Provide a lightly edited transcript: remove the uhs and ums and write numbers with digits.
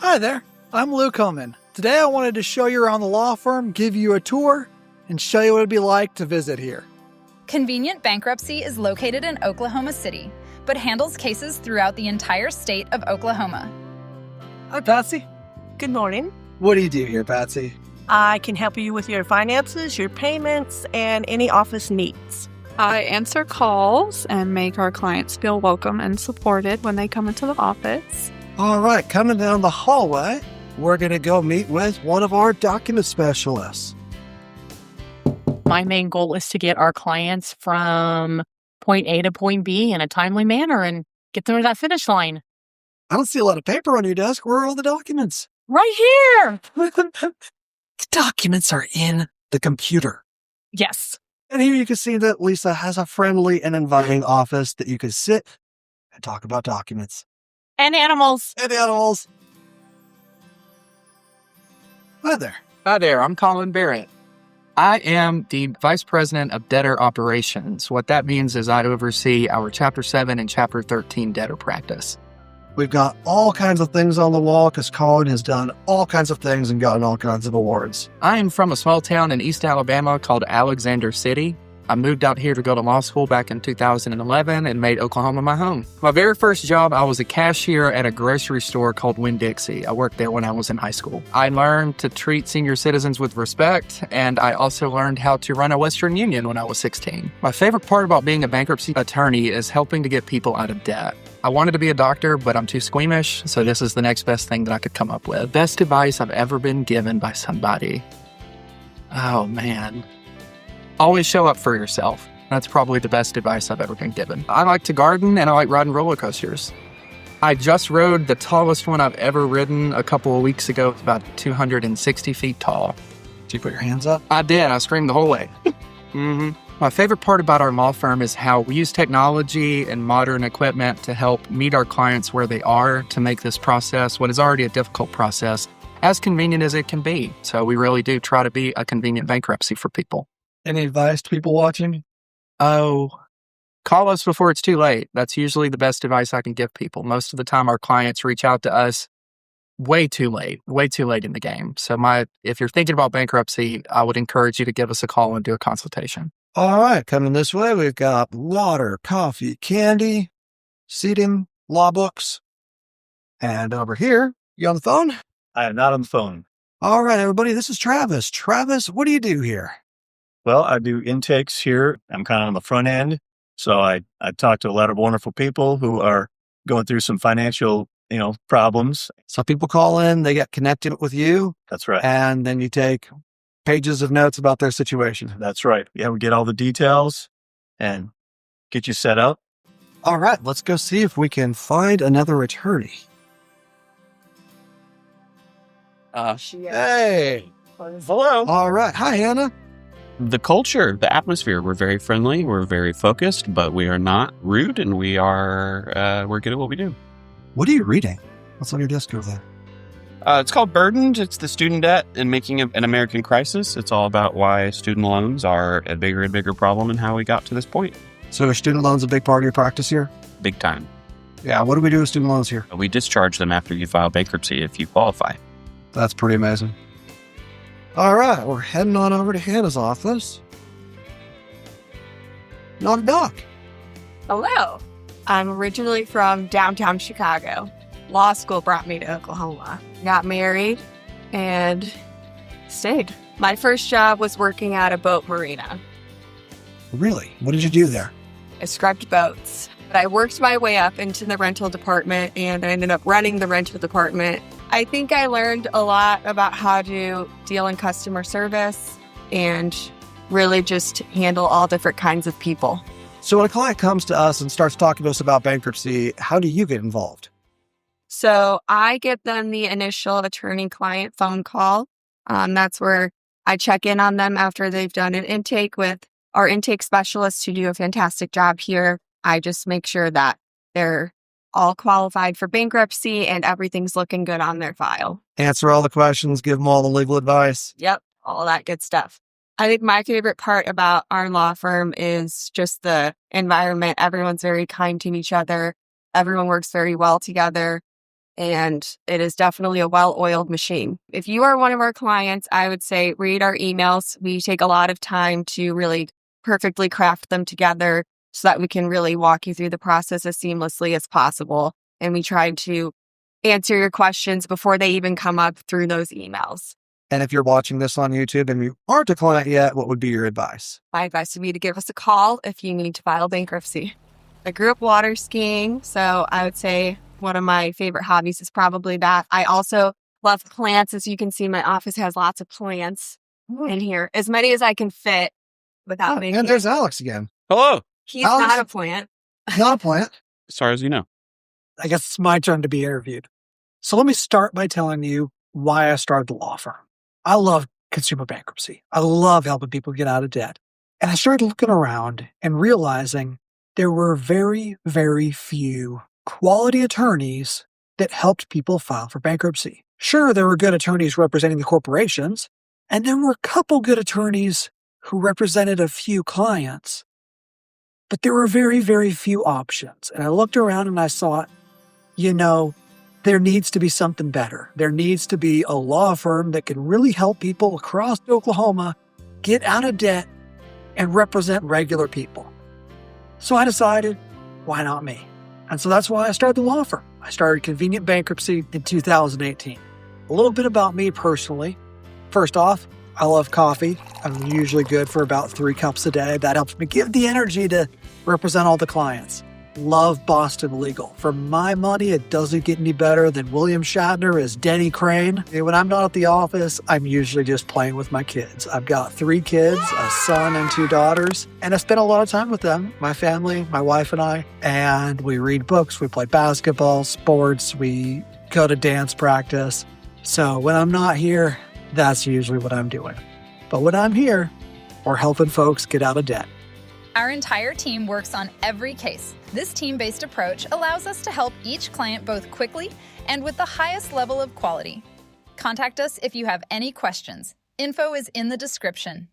Hi there, I'm Luke Homen. Today I wanted to show you around the law firm, give you a tour, and show you what it'd be like to visit here. Convenient Bankruptcy is located in Oklahoma City, but handles cases throughout the entire state of Oklahoma. Hi, Patsy. Good morning. What do you do here, Patsy? I can help you with your finances, your payments, and any office needs. I answer calls and make our clients feel welcome and supported when they come into the office. All right, coming down the hallway, we're going to go meet with one of our document specialists. My main goal is to get our clients from point A to point B in a timely manner and get them to that finish line. I don't see a lot of paper on your desk. Where are all the documents? Right here! The documents are in the computer. Yes. And here you can see that Lisa has a friendly and inviting office that you can sit and talk about documents. And animals. And animals. Hi there. Hi there, I'm Colin Barrett. I am the Vice President of Debtor Operations. What that means is I oversee our Chapter 7 and Chapter 13 debtor practice. We've got all kinds of things on the wall because Colin has done all kinds of things and gotten all kinds of awards. I am from a small town in East Alabama called Alexander City. I moved out here to go to law school back in 2011 and made Oklahoma my home. My very first job, I was a cashier at a grocery store called Winn-Dixie. I worked there when I was in high school. I learned to treat senior citizens with respect, and I also learned how to run a Western Union when I was 16. My favorite part about being a bankruptcy attorney is helping to get people out of debt. I wanted to be a doctor, but I'm too squeamish, so this is the next best thing that I could come up with. Best advice I've ever been given by somebody. Oh, man. Always show up for yourself. That's probably the best advice I've ever been given. I like to garden and I like riding roller coasters. I just rode the tallest one I've ever ridden a couple of weeks ago. It's about 260 feet tall. Did you put your hands up? I did. I screamed the whole way. My favorite part about our law firm is how we use technology and modern equipment to help meet our clients where they are to make this process, what is already a difficult process, as convenient as it can be. So we really do try to be a convenient bankruptcy for people. Any advice to people watching? Oh, call us before it's too late. That's usually the best advice I can give people. Most of the time, our clients reach out to us way too late in the game. So if you're thinking about bankruptcy, I would encourage you to give us a call and do a consultation. All right, coming this way, we've got water, coffee, candy, seating, law books. And over here, you on the phone? I am not on the phone. All right, everybody, this is Travis. Travis, what do you do here? Well, I do intakes here. I'm kind of on the front end. So I talk to a lot of wonderful people who are going through some financial, problems. So people call in, they get connected with you. That's right. And then you take pages of notes about their situation. That's right. Yeah, we get all the details and get you set up. All right, let's go see if we can find another attorney. Hey. Hello. All right. Hi, Hannah. The culture, the atmosphere, we're very friendly, we're very focused, but we are not rude, and we're good at what we do. What are you reading? What's on your desk over there? It's called Burdened. It's the student debt and making an American crisis. It's all about why student loans are a bigger and bigger problem and how we got to this point. So are student loans a big part of your practice here? Big time. Yeah, what do we do with student loans here? We discharge them after you file bankruptcy if you qualify. That's pretty amazing. All right, we're heading on over to Hannah's office. Knock, knock. Hello. I'm originally from downtown Chicago. Law school brought me to Oklahoma. Got married and stayed. My first job was working at a boat marina. Really? What did you do there? I scrubbed boats. But I worked my way up into the rental department and I ended up running the rental department. I think I learned a lot about how to deal in customer service and really just handle all different kinds of people. So when a client comes to us and starts talking to us about bankruptcy, how do you get involved? So I give them the initial attorney-client phone call. That's where I check in on them after they've done an intake with our intake specialists who do a fantastic job here. I just make sure that they're all qualified for bankruptcy and everything's looking good on their file. Answer all the questions, give them all the legal advice. Yep, all that good stuff. I think my favorite part about our law firm is just the environment. Everyone's very kind to each other. Everyone works very well together. and it is definitely a well-oiled machine. If you are one of our clients, I would say read our emails. We take a lot of time to really perfectly craft them together so that we can really walk you through the process as seamlessly as possible. And we try to answer your questions before they even come up through those emails. And if you're watching this on YouTube and you aren't a client yet, what would be your advice? My advice would be to give us a call if you need to file bankruptcy. I grew up water skiing, so I would say one of my favorite hobbies is probably that. I also love plants. As you can see, my office has lots of plants in here, as many as I can fit without making. And there's Alex again. Hello. He's Alex- not a plant. Not a plant. As far as you know. I guess it's my turn to be interviewed. So let me start by telling you why I started the law firm. I love consumer bankruptcy. I love helping people get out of debt. And I started looking around and realizing there were very, very few quality attorneys that helped people file for bankruptcy. Sure, there were good attorneys representing the corporations, and there were a couple good attorneys who represented a few clients, but there were very, very few options. And I looked around and I thought, there needs to be something better. There needs to be a law firm that can really help people across Oklahoma get out of debt and represent regular people. So I decided, why not me? And so that's why I started the law firm. I started Convenient Bankruptcy in 2018. A little bit about me personally. First off, I love coffee. I'm usually good for about 3 cups a day. That helps me give the energy to represent all the clients. Love Boston Legal. For my money, it doesn't get any better than William Shatner as Denny Crane. And when I'm not at the office, I'm usually just playing with my kids. I've got 3 kids, a son and 2 daughters, and I spend a lot of time with them, my family, my wife and I, and we read books, we play basketball, sports, we go to dance practice. So when I'm not here, that's usually what I'm doing. But when I'm here, we're helping folks get out of debt. Our entire team works on every case. This team-based approach allows us to help each client both quickly and with the highest level of quality. Contact us if you have any questions. Info is in the description.